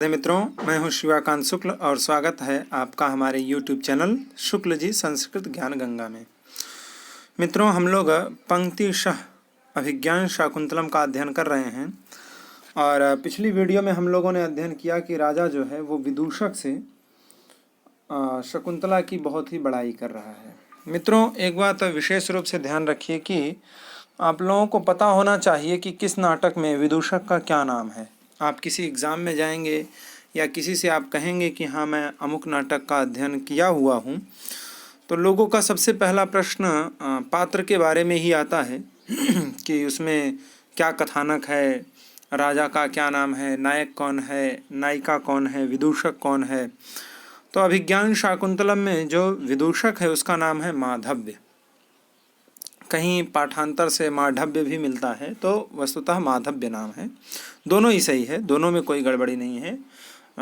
मित्रों, मैं हूं शिवाकांत शुक्ल और स्वागत है आपका हमारे YouTube चैनल शुक्ल जी संस्कृत ज्ञान गंगा में। मित्रों, हम लोग पंक्तिशः अभिज्ञान शाकुंतलम का अध्ययन कर रहे हैं और पिछली वीडियो में हम लोगों ने अध्ययन किया कि राजा जो है वो विदूषक से शकुंतला की बहुत ही बड़ाई कर रहा है। मित्रों, एक बात विशेष रूप से ध्यान रखिए कि आप लोगों को पता होना चाहिए कि किस नाटक में विदूषक का क्या नाम है। आप किसी एग्ज़ाम में जाएंगे या किसी से आप कहेंगे कि हाँ मैं अमुक नाटक का अध्ययन किया हुआ हूँ, तो लोगों का सबसे पहला प्रश्न पात्र के बारे में ही आता है कि उसमें क्या कथानक है, राजा का क्या नाम है, नायक कौन है, नायिका कौन है, विदूषक कौन है। तो अभिज्ञान शाकुंतलम में जो विदूषक है उसका नाम है माधव्य। कहीं पाठांतर से माधव्य भी मिलता है, तो वस्तुतः माधव्य नाम है। दोनों ही सही है, दोनों में कोई गड़बड़ी नहीं है।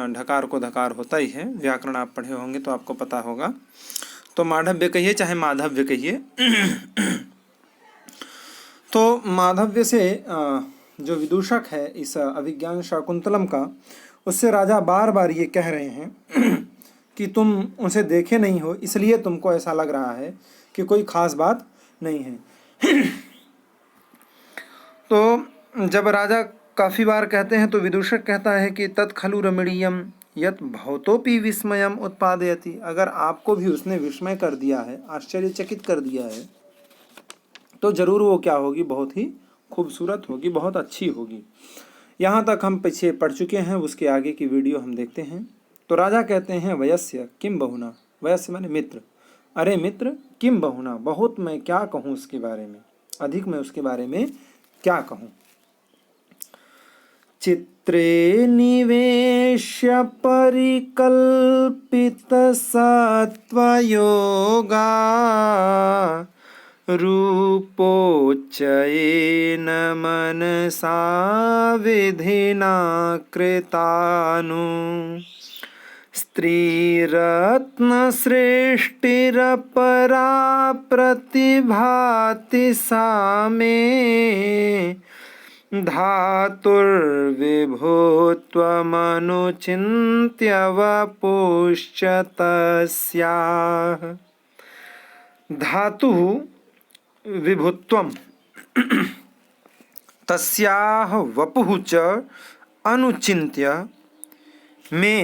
ढकार को धकार होता ही है, व्याकरण आप पढ़े होंगे तो आपको पता होगा। तो माधव्य कहिए चाहे माधव्य कहिए। तो माधव्य से जो विदूषक है इस अभिज्ञान शाकुंतलम का, उससे राजा बार बार ये कह रहे हैं कि तुम उसे देखे नहीं हो, इसलिए तुमको ऐसा लग रहा है कि कोई खास बात नहीं है। तो जब राजा काफ़ी बार कहते हैं तो विदूषक कहता है कि तत् खलु रमणीयम यत् भवतोपि विस्मयम उत्पादयति। अगर आपको भी उसने विस्मय कर दिया है, आश्चर्यचकित कर दिया है, तो ज़रूर वो क्या होगी, बहुत ही खूबसूरत होगी, बहुत अच्छी होगी। यहाँ तक हम पीछे पढ़ चुके हैं, उसके आगे की वीडियो हम देखते हैं। तो राजा कहते हैं वयस्य किम बहुना, वयस्य माने मित्र, अरे मित्र किम बहुना, बहुत मैं क्या कहूँ उसके बारे में, अधिक मैं उसके बारे में क्या कहूँ। चित्रे निवेश्य परिकल्पित सत्वयोगा रूपोच्चयेन मनसा विधिना कृतानु स्त्रीरत्नसृष्टिरपरा प्रतिभाति सा मे धातुर्विभुत्वमनुचिन्त्य वपुश्च तस्याः। धातु विभुत्वम तस्याः वपुः च अनुचिन्त्य मे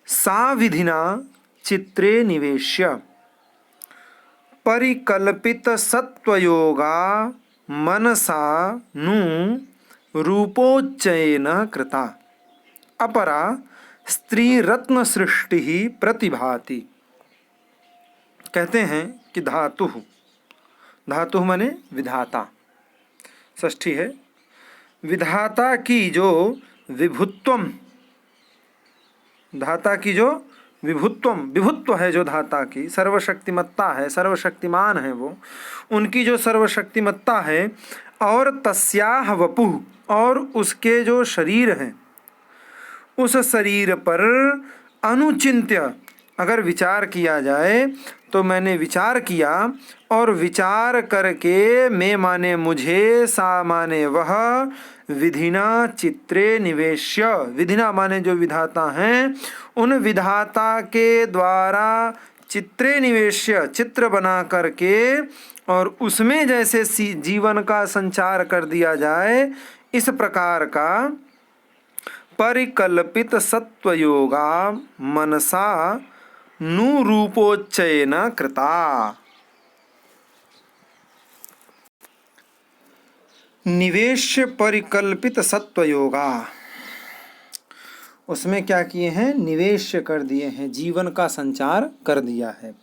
सा विधिना चित्रे निवेश्य परिकल्पित सत्वयोगा मनसा नु रूपोच्चयेन कृता अपरा स्त्री रत्न सृष्टि प्रतिभाति। कहते हैं कि धातु, धातु माने विधाता, षष्ठी है। विधाता की जो विभुत्वम, धाता की जो विभुत्वम, विभुत्व है जो धाता की, सर्वशक्तिमत्ता है, सर्वशक्तिमान है वो, उनकी जो सर्वशक्तिमत्ता है, और तस्याह वपुः, और उसके जो शरीर हैं उस शरीर पर अनुचिन्त्य अगर विचार किया जाए, तो मैंने विचार किया और विचार करके मैं माने मुझे, सा माने वह, विधिना चित्रे निवेश्य, विधिना माने जो विधाता हैं, उन विधाता के द्वारा चित्रे निवेश्य, चित्र बना करके और उसमें जैसे जीवन का संचार कर दिया जाए, इस प्रकार का परिकल्पित सत्वयोगा मनसा नु रूपोच्चयेन कृता। निवेश्य परिकल्पित सत्वयोगा, उसमें क्या किए हैं, निवेश कर दिए हैं, जीवन का संचार कर दिया है।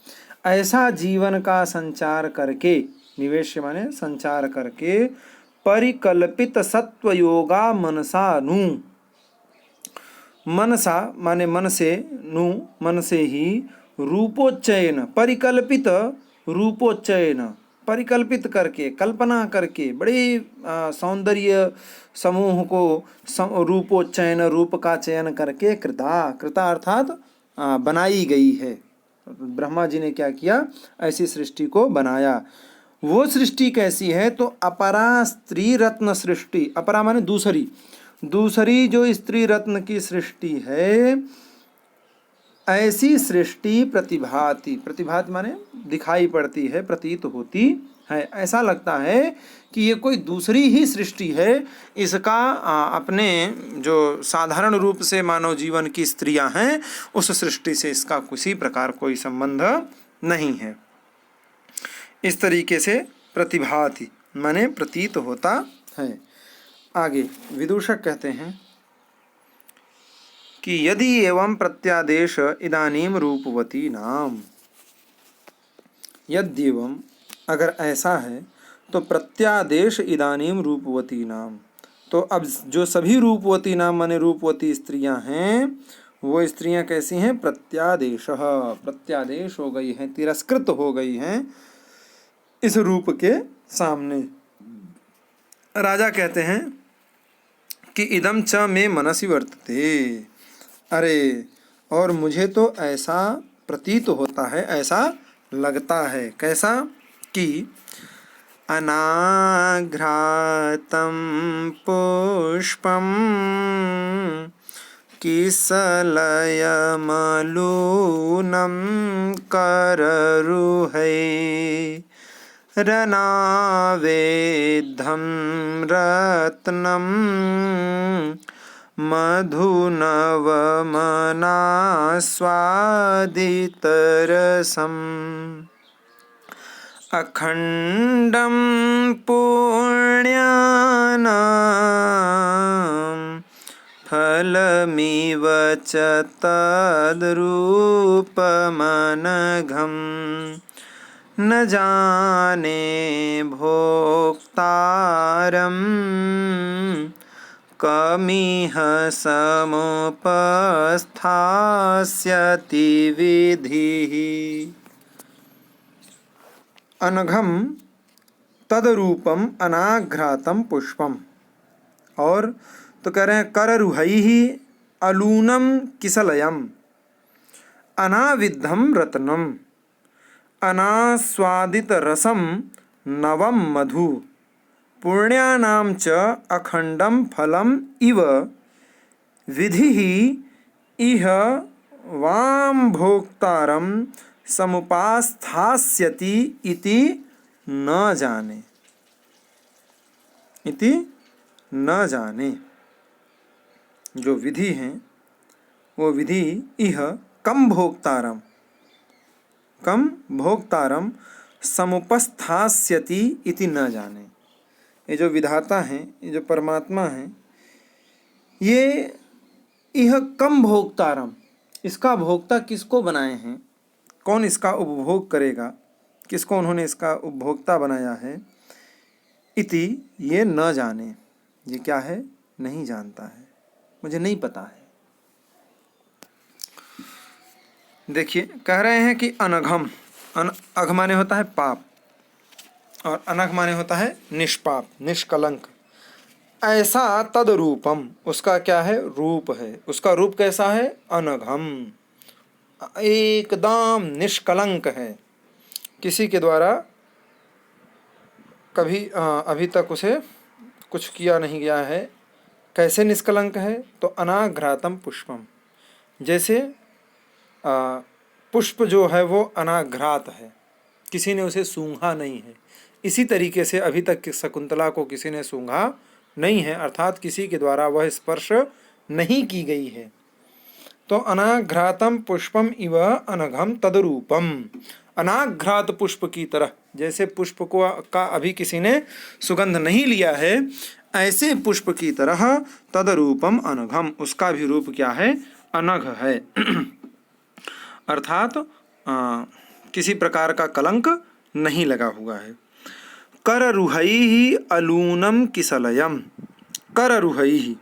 ऐसा जीवन का संचार करके, निवेश माने संचार करके, परिकल्पित सत्वयोगा मनसा नु, मनसा माने मन से, नु मन से ही, रूपोच्चयन परिकल्पित, रूपोच्चयन परिकल्पित करके, कल्पना करके, बड़े सौंदर्य समूह को रूपोच्चयन, रूप का चयन करके, कृता, कृता अर्थात बनाई गई है। ब्रह्मा जी ने क्या किया, ऐसी सृष्टि को बनाया। वो सृष्टि कैसी है, तो अपरा स्त्री रत्न सृष्टि, अपरा माने दूसरी, दूसरी जो स्त्री रत्न की सृष्टि है, ऐसी सृष्टि प्रतिभाति, प्रतिभाति माने दिखाई पड़ती है, प्रतीत होती है, ऐसा लगता है कि ये कोई दूसरी ही सृष्टि है। इसका अपने जो साधारण रूप से मानव जीवन की स्त्रियां हैं उस सृष्टि से इसका किसी प्रकार कोई संबंध नहीं है। इस तरीके से प्रतिभाति माने प्रतीत होता है। आगे विदूषक कहते हैं कि यदि एवं प्रत्यादेश इदानीम रूपवती नाम, यद्येवं अगर ऐसा है तो प्रत्यादेश इदानीम रूपवती नाम, तो अब जो सभी रूपवती नाम माने रूपवती स्त्रियां हैं वो स्त्रियां कैसी हैं? प्रत्यादेश, प्रत्यादेश हो गई हैं, तिरस्कृत हो गई हैं इस रूप के सामने। राजा कहते हैं कि इदम च मे मनसि वर्तते, अरे और मुझे तो ऐसा प्रतीत होता है, ऐसा लगता है, कैसा कि अनाघ्रातं पुष्पं किसलयमलूनं कररुहै रनावेद्धं रत्नं मधुनवमनास्वादितरसम् अखण्डं पुण्यानां फलमिव च तद्रूपमनघं न जाने भोक्तारं कमिह समुपस्थास्यति विधिः। अनघम तदरूपम अनाघ्रातम पुष्पम, और तो कह रहे हैं कररुहैहि अलूनम किसलयम अनाविद्धम रत्नम अनास्वादित रसम नवम मधु पुण्यानां च अखंडम फलम इव विधिः इह वाम भोक्तारम समुपास्थास्यति इति न जाने, इति न जाने। जो विधि है वो विधि इह कम भोक्तारम समुपस्थास्यति इति न जाने। ये जो विधाता हैं, ये जो परमात्मा हैं, ये इह कम भोक्तारम, इसका भोक्ता किसको बनाए हैं, कौन इसका उपभोग करेगा, किसको उन्होंने इसका उपभोक्ता बनाया है, इति ये न जाने, ये क्या है? नहीं जानता है, मुझे नहीं पता है। देखिए कह रहे हैं कि अनघम, अघ माने होता है पाप और अनघ माने होता है निष्पाप, निष्कलंक। ऐसा तदरूपम, उसका क्या है? रूप है। उसका रूप कैसा है? अनघम, एकदम निष्कलंक है, किसी के द्वारा कभी अभी तक उसे कुछ किया नहीं गया है। कैसे निष्कलंक है? तो अनाघ्रातम पुष्पम, जैसे पुष्प जो है वो अनाघ्रात है, किसी ने उसे सूंघा नहीं है, इसी तरीके से अभी तक शकुंतला को किसी ने सूंघा नहीं है, अर्थात किसी के द्वारा वह स्पर्श नहीं की गई है। तो अनाघ्रातम पुष्पम इव अनघम तदरूपम, अनाघ्रात पुष्प की तरह, जैसे पुष्प को का अभी किसी ने सुगंध नहीं लिया है, ऐसे पुष्प की तरह तदरूपम अनघम, उसका भी रूप क्या है? अनघ है। अर्थात किसी प्रकार का कलंक नहीं लगा हुआ है। कररुहैहि अलूनम किसलयम, कररुहैहि,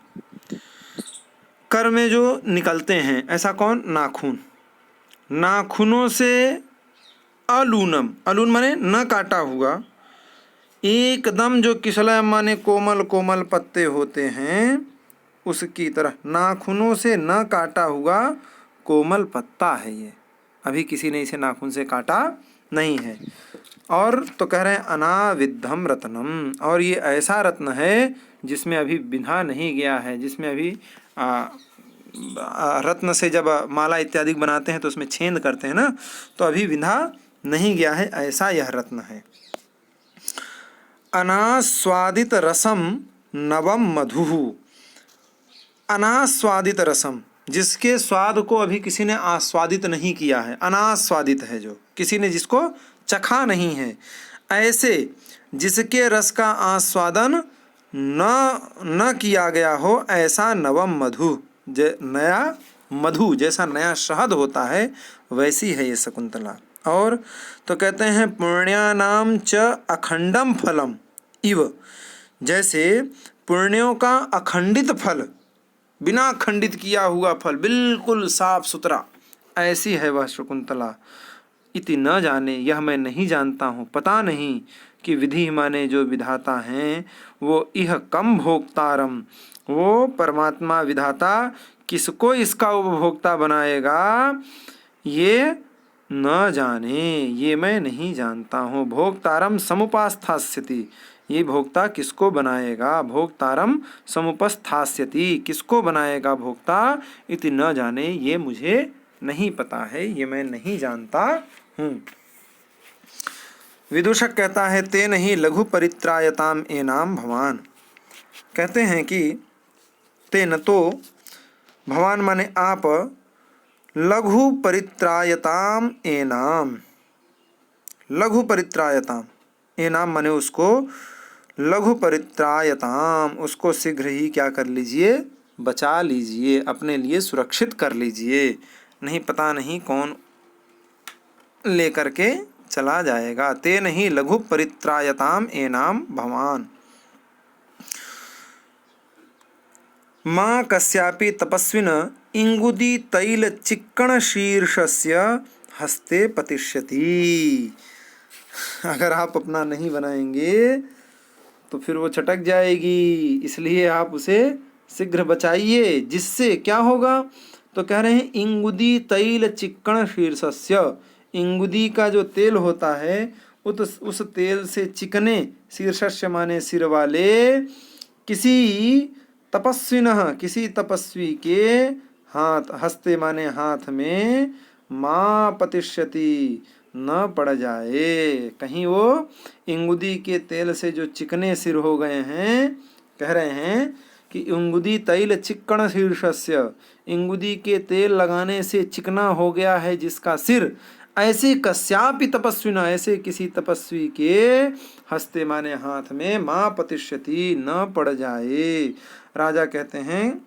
कर में जो निकलते हैं, ऐसा कौन? नाखून, नाखूनों से अलूनम, अलून माने न काटा हुआ, एकदम जो किसलय माने कोमल कोमल पत्ते होते हैं उसकी तरह, नाखूनों से न काटा हुआ कोमल पत्ता है ये, अभी किसी ने इसे नाखून से काटा नहीं है। और तो कह रहे हैं अनाविद्धम रत्नम, और ये ऐसा रत्न है जिसमें अभी बिंधा नहीं गया है, जिसमें अभी रत्न से जब माला इत्यादि बनाते हैं तो उसमें छेद करते हैं ना, तो अभी बिंधा नहीं गया है, ऐसा यह रत्न है। अनास्वादित रसम नवम मधु, अनास्वादित रसम, जिसके स्वाद को अभी किसी ने आस्वादित नहीं किया है, अनास्वादित है जो किसी ने जिसको चखा नहीं है, ऐसे जिसके रस का आस्वादन न किया गया हो, ऐसा नवम मधु, नया मधु जैसा नया शहद होता है वैसी है ये शकुंतला। और तो कहते हैं पुण्यानाम च अखंडम फलम इव, जैसे पुण्यों का अखंडित फल, बिना खंडित किया हुआ फल, बिल्कुल साफ सुथरा, ऐसी है वह शकुंतला। इति न जाने, यह मैं नहीं जानता हूँ, पता नहीं कि विधि माने जो विधाता हैं वो इह कम भोक्तारम, वो परमात्मा विधाता किसको इसका उपभोक्ता बनाएगा, ये न जाने, ये मैं नहीं जानता हूँ। भोक्तारम समुपास्थास्यति, ये भोक्ता किसको बनाएगा, भोक्तारम समुपस्थास्यति, किसको बनाएगा भोक्ता, इति न जाने, ये मुझे नहीं पता है, ये मैं नहीं जानता हूँ। विदूषक कहता है ते नहीं लघु परित्रायताम एनाम भवान, कहते हैं कि ते न तो, भवान माने आप, लघु परित्रायताम एनाम, लघु परित्रायताम, एनाम माने उसको, लघु परित्रायताम, उसको शीघ्र ही क्या कर लीजिए, बचा लीजिए, अपने लिए सुरक्षित कर लीजिए, नहीं पता नहीं कौन लेकर के चला जाएगा। ते नहीं लघु परित्रायताम एनाम भवान। माँ कस्यापि तपस्विन इंगुदी तैल चिक्कण शीर्षस्य हस्ते पतिष्यति, अगर आप अपना नहीं बनाएंगे तो फिर वो छटक जाएगी, इसलिए आप उसे शीघ्र बचाइए। जिससे क्या होगा, तो कह रहे हैं इंगुदी तैल चिक्कण शीर्षस्य, इंगुदी का जो तेल होता है उस तेल से चिकने, शीर्षस्य माने सिर वाले, किसी तपस्विनः, किसी तपस्वी के हाथ, हस्ते माने हाथ में, माँ पतिष्यति, न पड़ जाए, कहीं वो इंगुदी के तेल से जो चिकने सिर हो गए हैं, कह रहे हैं कि इंगुदी तैल चिक्कण शीर्षस्य, इंगुदी के तेल लगाने से चिकना हो गया है जिसका सिर, ऐसे कस्यापि तपस्विना, ऐसे किसी तपस्वी के हस्ते माने हाथ में, माँ पतिष्यति, न पड़ जाए। राजा कहते हैं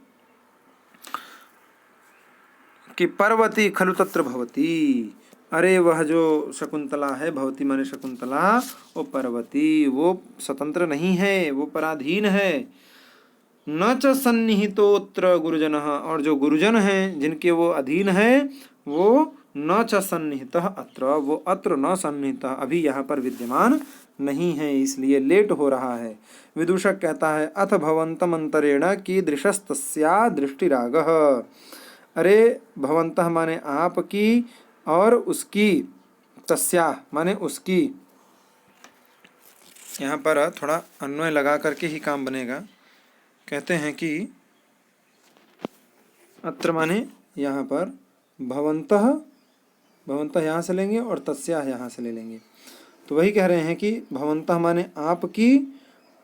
कि पर्वती खलु तत्र भवती, अरे वह जो शकुंतला है, भवती माने शकुंतला, वो पर्वती, वो स्वतंत्र नहीं है, वो पराधीन है। न च सन्निहितोत्र गुरुजन, और जो गुरुजन हैं जिनके वो अधीन है, वो न च सन्निहित अत्र, वो अत्र न सन्निहित, अभी यहाँ पर विद्यमान नहीं है, इसलिए लेट हो रहा है। विदूषक कहता है अथ भवन्तम अंतरेण कीदृशस्तस्या दृष्टिरागः, अरे भवन्तः माने आपकी, और उसकी, तस्या माने उसकी, यहाँ पर थोड़ा अन्वय लगा करके ही काम बनेगा। कहते हैं कि अत्र माने यहाँ पर भवन्तः, भवन्तः यहाँ से लेंगे और तस्या यहाँ से ले लेंगे, तो वही कह रहे हैं कि भवन्तः माने आपकी,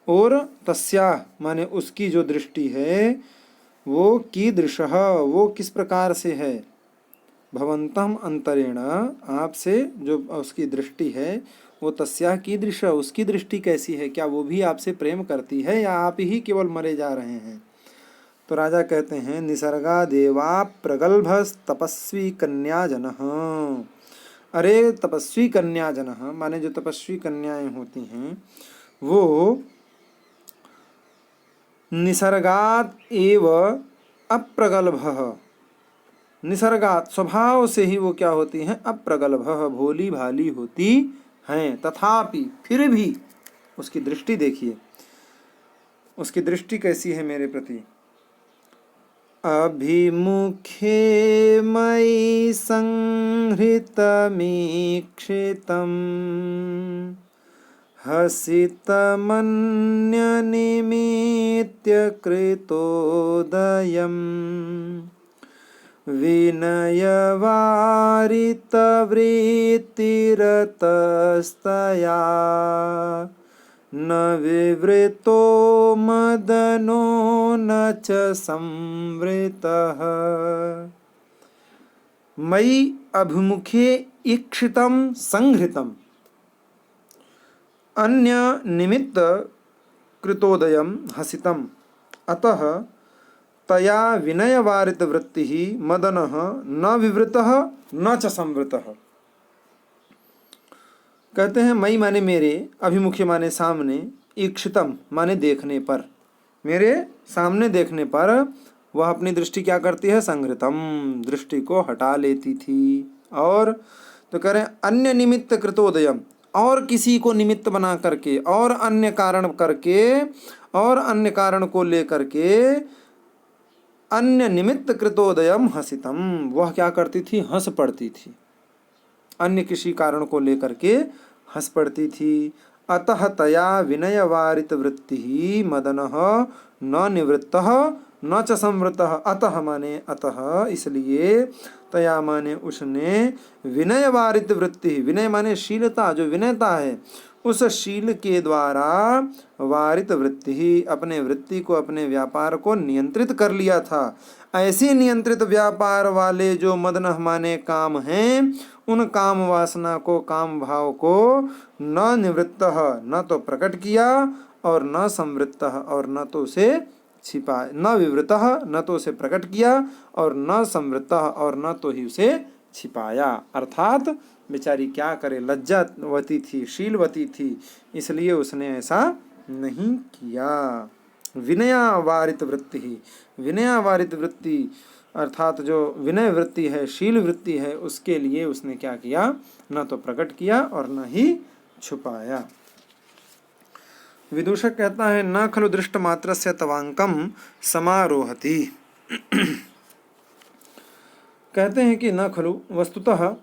और तस्या माने उसकी जो दृष्टि है, वो कीदृशः, वो किस प्रकार से है, भवन्तम अंतरेण, आपसे जो उसकी दृष्टि है, वो तस्या कीदृश, उसकी दृष्टि कैसी है, क्या वो भी आपसे प्रेम करती है या आप ही केवल मरे जा रहे हैं। तो राजा कहते हैं निसर्गा देवा प्रगल्भ तपस्वी कन्या जनः, अरे तपस्वी कन्या जनः माने जो तपस्वी कन्याएं होती हैं वो निसर्गात एव अप्रगल्भः, निसर्गात स्वभाव से ही वो क्या होती हैं, अप्रगल्भः, भोली भाली होती हैं, तथापि फिर भी उसकी दृष्टि देखिए, उसकी दृष्टि कैसी है मेरे प्रति, अभिमुखे मयि संहृतमीक्षितम् हसितमन्यनिमित्य कृतोदयम् विनयवारितवृत्तिरतस्तया न विवृतो मदनो न च संवृतः। मयि अभिमुखे ईक्षितं संहृतम् अन्य निमित्त कृतोदयं हसितम् अतः तया विनयवारित वृत्ति मदनः न विवृतः न च संवृतः। कहते हैं मई माने मेरे, अभिमुखी माने सामने, ईक्षितम माने देखने पर, मेरे सामने देखने पर वह अपनी दृष्टि क्या करती है, संहृतम दृष्टि को हटा लेती थी। और तो कह रहे हैं अन्य निमित्त कृतोदयम, और किसी को निमित्त बना करके और अन्य कारण करके और अन्य कारण को लेकर के अन्य निमित्त कृतोदयम हसितम, वह क्या करती थी, हंस पड़ती थी, अन्य किसी कारण को लेकर के हंस पड़ती थी। अतः तया विनयवारित वृत्ति ही मदनः न निवृत्तः न च संवृतः। अतः माने अतः इसलिए, तया माने उसने, विनयवारित वृत्ति, विनय माने शीलता, जो विनयता है उस शील के द्वारा वारित वृत्ति ही, अपने वृत्ति को, अपने व्यापार को नियंत्रित कर लिया था। ऐसे नियंत्रित व्यापार वाले जो मदन माने काम हैं, उन काम वासना को, काम भाव को न निवृत्तः, न तो प्रकट किया, और न संवृत्तः, और न तो उसे छिपा, न विवृतः, न तो उसे प्रकट किया, और न संवृत्तः, और न तो ही उसे छिपाया। अर्थात बेचारी क्या करे, लज्जावती थी, शीलवती थी, इसलिए उसने ऐसा नहीं किया। विनयावारित वृत्ति ही, विनयावारित वृत्ति अर्थात जो विनय वृत्ति है, शील वृत्ति है, उसके लिए उसने क्या किया, न तो प्रकट किया और न ही छुपाया। विदूषक कहता है न खलु दृष्ट मात्रस्य तवांकम समारोहति। कहते हैं कि न खलु वस्तुतः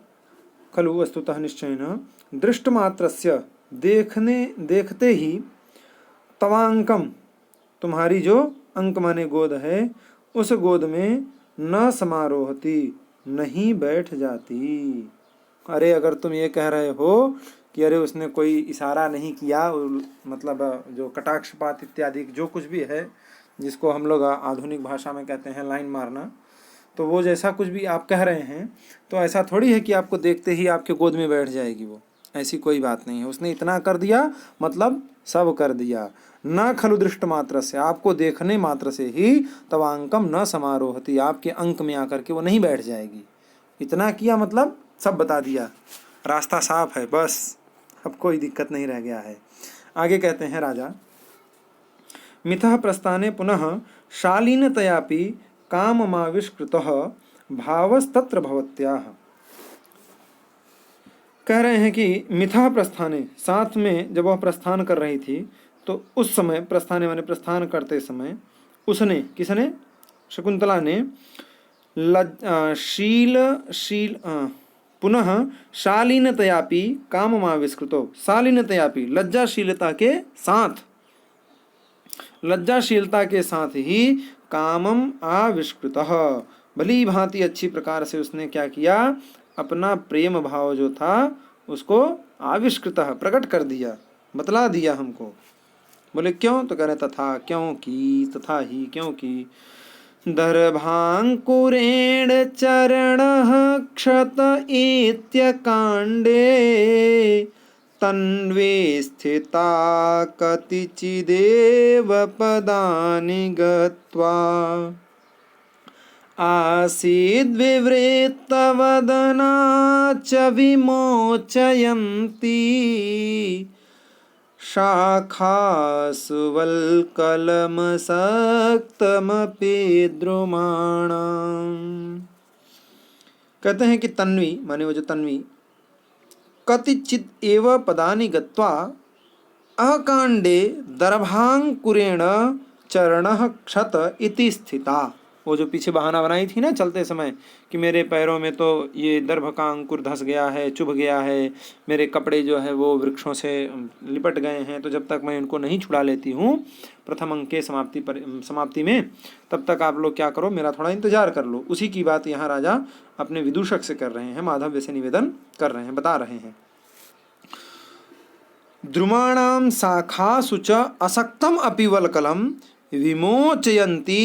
निश्चयेन दृष्ट मात्रस्य देखते ही तवांकम तुम्हारी जो अंक माने गोद है, उस गोद में न समारोहती नहीं बैठ जाती। अरे अगर तुम ये कह रहे हो कि अरे उसने कोई इशारा नहीं किया, मतलब जो कटाक्षपात इत्यादि जो कुछ भी है, जिसको हम लोग आधुनिक भाषा में कहते हैं लाइन मारना, तो वो जैसा कुछ भी आप कह रहे हैं, तो ऐसा थोड़ी है कि आपको देखते ही आपके गोद में बैठ जाएगी वो, ऐसी कोई बात नहीं है। उसने इतना कर दिया मतलब सब कर दिया। न खलु दृष्ट मात्र से, आपको देखने मात्र से ही तवांकम न समारोहती, आपके अंक में आकर के वो नहीं बैठ जाएगी। इतना किया मतलब सब बता दिया, रास्ता साफ है, बस अब कोई दिक्कत नहीं रह गया है। आगे कहते हैं राजा, मिथः प्रस्थाने पुनः शालीनतयापि काममाविष्कृतः भावस्तत्र भवत्याः। कह रहे हैं कि मिथः प्रस्थाने, साथ में जब वह प्रस्थान कर रही थी, तो उस समय, प्रस्थाने माने प्रस्थान करते समय, उसने, किसने, शकुंतला ने, पुनः शालीनतयापि काममाविष्कृतो, शालीनतयापि लज्जाशीलता के साथ, लज्जाशीलता के साथ ही कामम आविष्कृतः, भली भांति अच्छी प्रकार से उसने क्या किया, अपना प्रेम भाव जो था उसको आविष्कृतः प्रकट कर दिया, बतला दिया हमको। बोले क्यों, तो कह रहे तथा, क्योंकि, तथा ही, क्योंकि दर्भांकुरेण चरणः क्षत इत्यकाण्डे तन्वे स्थिता कतिचिदेव पदानि गत्वा आसीद्विवृत्तवदना च विमोचयन्ती शाखासु वल्कलमसक्तमपि द्रुमाणाम्। कहते हैं कि तन्वी माने वो जो तन्वी, कतिचित एव पदानि गत्वा अकांडे दर्भांकुरेण चरणः क्षत इति स्थिता। वो जो पीछे बहाना बनाई थी ना चलते समय कि मेरे पैरों में तो ये दर्भ का अंकुर धंस गया है, चुभ गया है, मेरे कपड़े जो है वो वृक्षों से लिपट गए हैं, तो जब तक मैं इनको नहीं छुड़ा लेती हूँ प्रथम अंक के समाप्ति में, तब तक आप लोग क्या करो, मेरा थोड़ा इंतजार कर लो। उसी की बात यहाँ राजा अपने विदूषक से कर रहे हैं, माधव्य से निवेदन कर रहे हैं, बता रहे हैं। द्रुमाणां शाखासु च असक्तम अपि वल्कलम विमोचयन्ती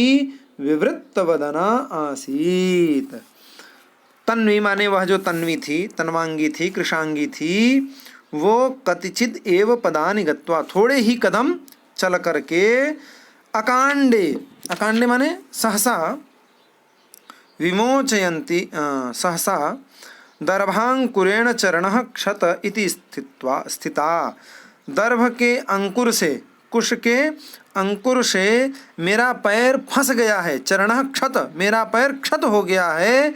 विवृत्तवदना आसीत। तन्वी माने वह जो तन्वी थी, तन्वांगी थी, कृशांगी थी, वो कतिचिद एव पदानि गत्वा, थोड़े ही कदम चल करके, अकांडे, अकांडे माने सहसा, विमोचयन्ती सहसा दर्भांकुरेण चरणः क्षत इति स्थिता। दर्भ के अंकुर से, कुश के अंकुर से मेरा पैर फंस गया है, चरणः क्षत, मेरा पैर क्षत हो गया है,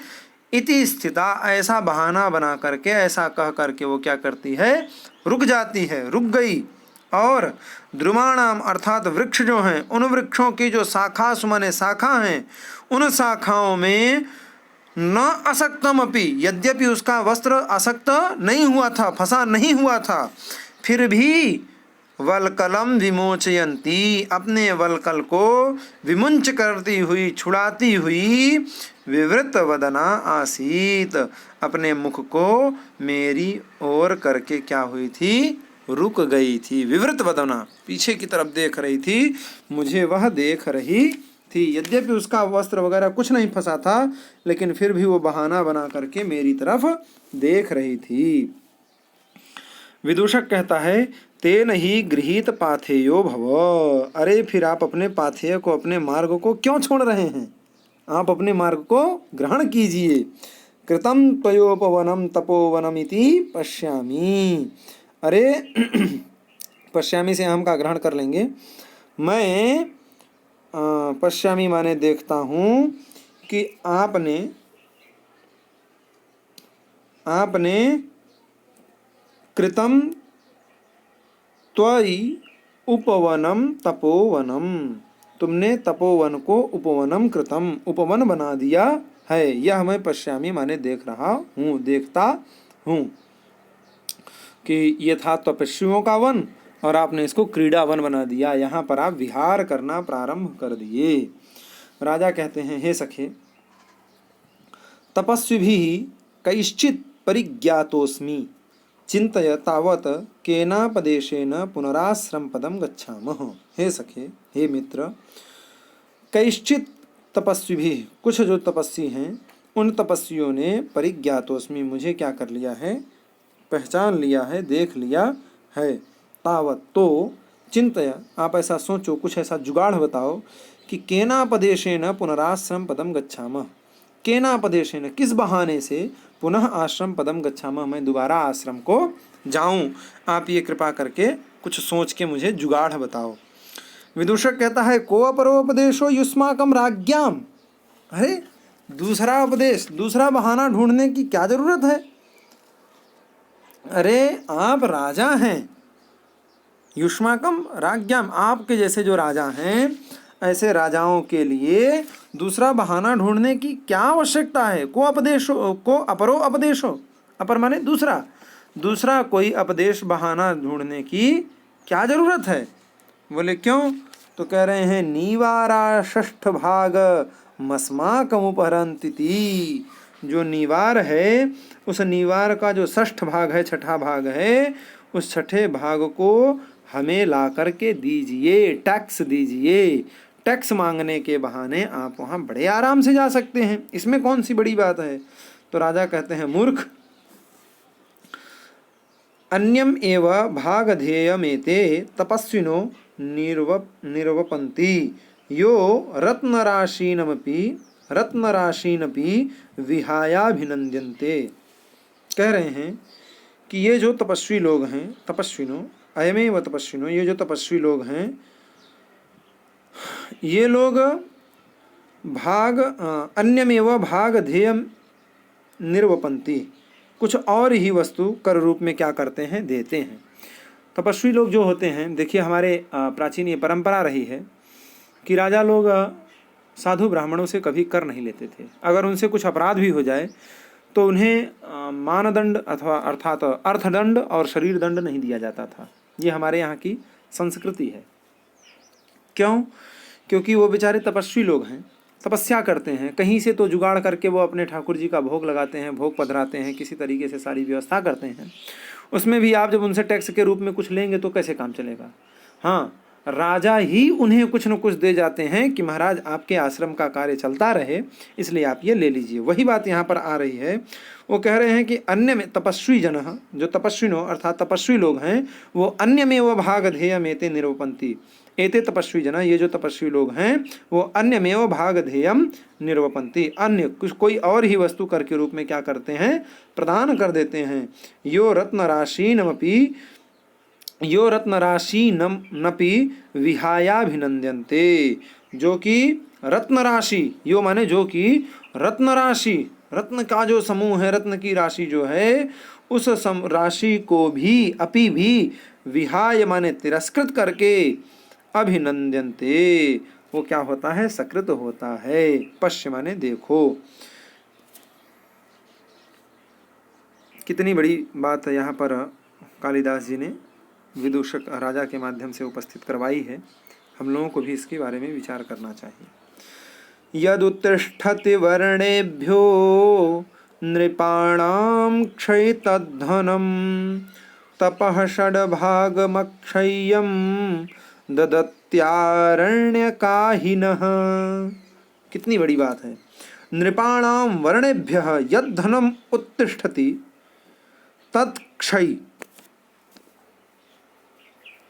इति स्थिता, ऐसा बहाना बना करके, ऐसा कह करके वो क्या करती है, रुक जाती है, रुक गई। और द्रुमाणाम अर्थात वृक्ष जो हैं, उन वृक्षों की जो शाखा सुमने शाखा हैं, उन शाखाओं में न असक्तम अपि, यद्यपि उसका वस्त्र असक्त नहीं हुआ था, फंसा नहीं हुआ था, फिर भी वलकलम विमोचयंती, अपने वलकल को विमुंच करती हुई, छुड़ाती हुई, विवृत वदना आसीत, अपने मुख को मेरी ओर करके क्या हुई थी, रुक गई थी। विवृत वदना, पीछे की तरफ देख रही थी, मुझे वह देख रही थी। यद्यपि उसका वस्त्र वगैरह कुछ नहीं फंसा था, लेकिन फिर भी वो बहाना बना करके मेरी तरफ देख रही थी। विदूषक कहता है, तेन ही गृहीत पाथेयो भव, अरे फिर आप अपने पाथेय को, अपने मार्ग को क्यों छोड़ रहे हैं, आप अपने मार्ग को ग्रहण कीजिए। कृतम त्वयोपवनम तपोवनम इति पश्यामि, अरे पश्यामि से हम का ग्रहण कर लेंगे। मैं पश्यामि माने देखता हूँ कि आपने कृतम त्वयि उपवनम तपोवनम, तुमने तपोवन को उपवनम कृतम, उपवन बना दिया है, यह मैं पश्यामि माने देख रहा हूँ, देखता हूँ कि ये था तपस्वियों का वन और आपने इसको क्रीड़ा वन बना दिया, यहाँ पर आप विहार करना प्रारंभ कर दिए। राजा कहते हैं, हे सखे, तपस्विभिः कैश्चित् परिज्ञातोऽस्मि, चिंतय तावत केनापदेशेन पुनराश्रम पदम गच्छामः। हे सखे, हे मित्र, कैश्चित् तपस्विभिः, कुछ जो तपस्वी हैं, उन तपस्वियों ने परिज्ञातोस्मि, मुझे क्या कर लिया है, पहचान लिया है, देख लिया है। तावत, तो, चिंतय, आप ऐसा सोचो, कुछ ऐसा जुगाड़ बताओ कि केनापदेशेन पुनराश्रम पदम गच्छामः, केनापदेशेन, किस बहाने से, पुनः आश्रम पदम गच्छामः, मैं दोबारा आश्रम को जाऊं, आप ये कृपा करके कुछ सोच के मुझे जुगाड़ बताओ। विदूषक कहता है, को अपरोपदेशो युष्माकम राज्ञाम, अरे दूसरा उपदेश, दूसरा बहाना ढूंढने की क्या जरूरत है, अरे आप राजा हैं, युष्माकम राज्ञाम, आपके जैसे जो राजा हैं, ऐसे राजाओं के लिए दूसरा बहाना ढूंढने की क्या आवश्यकता है। को अपदेशो, को अपरो अपदेशो, अपर माने दूसरा, दूसरा कोई अपदेश बहाना ढूंढने की क्या जरूरत है। बोले क्यों, तो कह रहे हैं, नीवारा षष्ठ भाग मस्माकमुपहरन्ति, जो नीवार है, उस नीवार का जो षष्ठ भाग है, छठा भाग है, उस छठे भाग को हमें ला करके दीजिए, टैक्स दीजिए। टैक्स मांगने के बहाने आप वहाँ बड़े आराम से जा सकते हैं, इसमें कौन सी बड़ी बात है। तो राजा कहते हैं, मूर्ख, अन्यम एव भागधेयमेते तपस्विनो निर्वपन्ति, यो रत्नराशीनपि विहायाभिनन्द्यन्ते। कह रहे हैं कि ये जो तपस्वी लोग हैं, तपस्विनो अयमेव तपस्विनो, ये जो तपस्वी लोग हैं, ये लोग अन्यमेव भागधेयम निर्वपन्ति, कुछ और ही वस्तु कर रूप में क्या करते हैं, देते हैं। तपस्वी लोग जो होते हैं, देखिए हमारे प्राचीन ये परंपरा रही है कि राजा लोग साधु ब्राह्मणों से कभी कर नहीं लेते थे। अगर उनसे कुछ अपराध भी हो जाए तो उन्हें मानदंड अथवा अर्थात अर्थदंड और शरीर दंड नहीं दिया जाता था। ये हमारे यहाँ की संस्कृति है। क्यों? क्योंकि वो बेचारे तपस्वी लोग हैं, तपस्या करते हैं, कहीं से तो जुगाड़ करके वो अपने ठाकुर जी का भोग लगाते हैं, भोग पधराते हैं, किसी तरीके से सारी व्यवस्था करते हैं। उसमें भी आप जब उनसे टैक्स के रूप में कुछ लेंगे तो कैसे काम चलेगा। हाँ, राजा ही उन्हें कुछ न कुछ दे जाते हैं कि महाराज आपके आश्रम का कार्य चलता रहे, इसलिए आप ये ले लीजिए। वही बात यहाँ पर आ रही है। वो कह रहे हैं कि अन्य में तपस्वी जन, जो तपस्विनो अर्थात तपस्वी लोग हैं, वो अन्य में वो भाग ध्येय मेते निरूपंती। एते तपस्वी जन, ये जो तपस्वी लोग हैं वो अन्य में वो भाग ध्येयम निरूपंती, अन्य कुछ कोई और ही वस्तु कर के रूप में क्या करते हैं, प्रदान कर देते हैं। यो रत्न राशि नमपि यो रत्न राशि नपि विहायाभिनंदन्ते, जो कि रत्न राशि, यो माने जो कि रत्न राशि, रत्न का जो समूह है, रत्न की राशि जो है, उस राशि को भी अपि भी विहाय माने तिरस्कृत करके अभिनंदन्ते, वो क्या होता है, सकृत होता है। पश्य माने देखो। कितनी बड़ी बात यहाँ पर कालिदास जी ने विदूषक राजा के माध्यम से उपस्थित करवाई है। हम लोगों को भी इसके बारे में विचार करना चाहिए। यदुत्तिष्ठति वर्णेभ्यो नृपाणां क्षयितद्धनं तपः षड्भागमक्षय्यं ददत्यारण्यकाहिनः। कितनी बड़ी बात है। नृपाणां वर्णेभ्यः यद्धनम् उत्तिष्ठति तत्क्षय,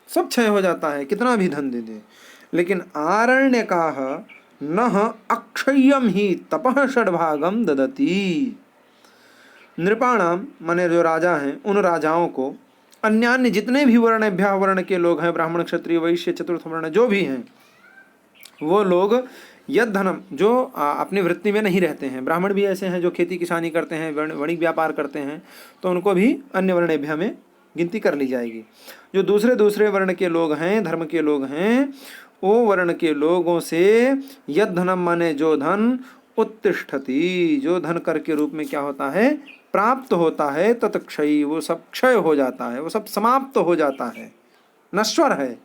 सब क्षय हो जाता है, कितना भी धन दे दे, लेकिन आरण्यकाः नः अक्षय्यम ही तपः षड्भागम ददति। नृपाणाम माने जो राजा हैं, उन राजाओं को अन्यान्य जितने भी वर्णेभ्यः वर्ण के लोग हैं, ब्राह्मण क्षत्रिय वैश्य चतुर्थ वर्ण जो भी हैं, वो लोग यद धनम, जो अपनी वृत्ति में नहीं रहते हैं, ब्राह्मण भी ऐसे हैं जो खेती किसानी करते हैं, वाणिज्य व्यापार करते हैं, तो उनको भी अन्य वर्णेभ्यः में गिनती कर ली जाएगी। जो दूसरे वर्ण के लोग हैं, धर्म के लोग हैं, वो वर्ण के लोगों से यद धनम माने जो धन उत्तिष्ठति, जो धन कर के रूप में क्या होता है, प्राप्त होता है, तत्क्षयी, वो सब क्षय हो जाता है, वो सब समाप्त हो जाता है, नश्वर है,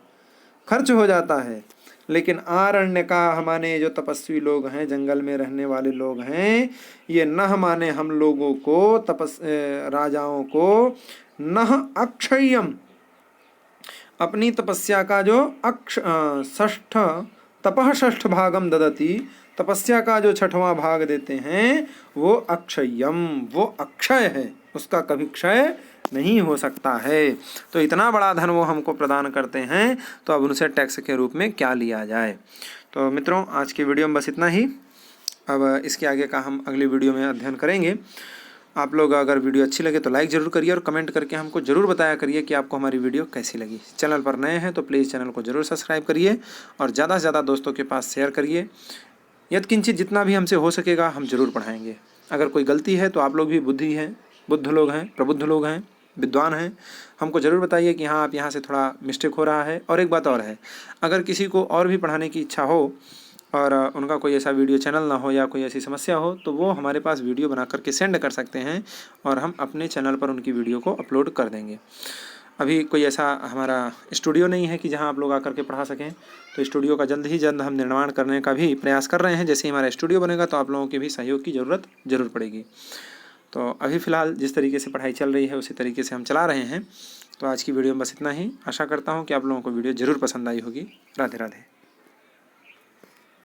खर्च हो जाता है। लेकिन आरण्य का माने जो तपस्वी लोग हैं, जंगल में रहने वाले लोग हैं, ये नह माने हम लोगों को, राजाओं को, नह अक्षय्यम, अपनी तपस्या का जो षष्ठ तपः षष्ठ भागम ददति, तपस्या का जो छठवां भाग देते हैं, वो अक्षय्यम, वो अक्षय है, उसका कभी क्षय नहीं हो सकता है। तो इतना बड़ा धन वो हमको प्रदान करते हैं, तो अब उनसे टैक्स के रूप में क्या लिया जाए। तो मित्रों, आज की वीडियो में बस इतना ही। अब इसके आगे का हम अगली वीडियो में अध्ययन करेंगे। आप लोग अगर वीडियो अच्छी लगे तो लाइक ज़रूर करिए और कमेंट करके हमको ज़रूर बताया करिए कि आपको हमारी वीडियो कैसी लगी। चैनल पर नए हैं तो प्लीज़ चैनल को ज़रूर सब्सक्राइब करिए और ज़्यादा से ज़्यादा दोस्तों के पास शेयर करिए। यत्किंचित जितना भी हमसे हो सकेगा हम ज़रूर पढ़ाएंगे। अगर कोई गलती है तो आप लोग भी बुद्ध लोग हैं, प्रबुद्ध लोग हैं, विद्वान हैं, हमको ज़रूर बताइए कि हाँ आप यहाँ से थोड़ा मिस्टेक हो रहा है। और एक बात और है, अगर किसी को और भी पढ़ाने की इच्छा हो और उनका कोई ऐसा वीडियो चैनल ना हो या कोई ऐसी समस्या हो, तो वो हमारे पास वीडियो बना करके सेंड कर सकते हैं और हम अपने चैनल पर उनकी वीडियो को अपलोड कर देंगे। अभी कोई ऐसा हमारा स्टूडियो नहीं है कि जहां आप लोग आकर के पढ़ा सकें, तो स्टूडियो का जल्द ही जल्द हम निर्माण करने का भी प्रयास कर रहे हैं। जैसे ही हमारा स्टूडियो बनेगा तो आप लोगों के भी सहयोग की ज़रूरत ज़रूर पड़ेगी। तो अभी फ़िलहाल जिस तरीके से पढ़ाई चल रही है उसी तरीके से हम चला रहे हैं। तो आज की वीडियो में बस इतना ही। आशा करता हूँ कि आप लोगों को वीडियो ज़रूर पसंद आई होगी। राधे राधे।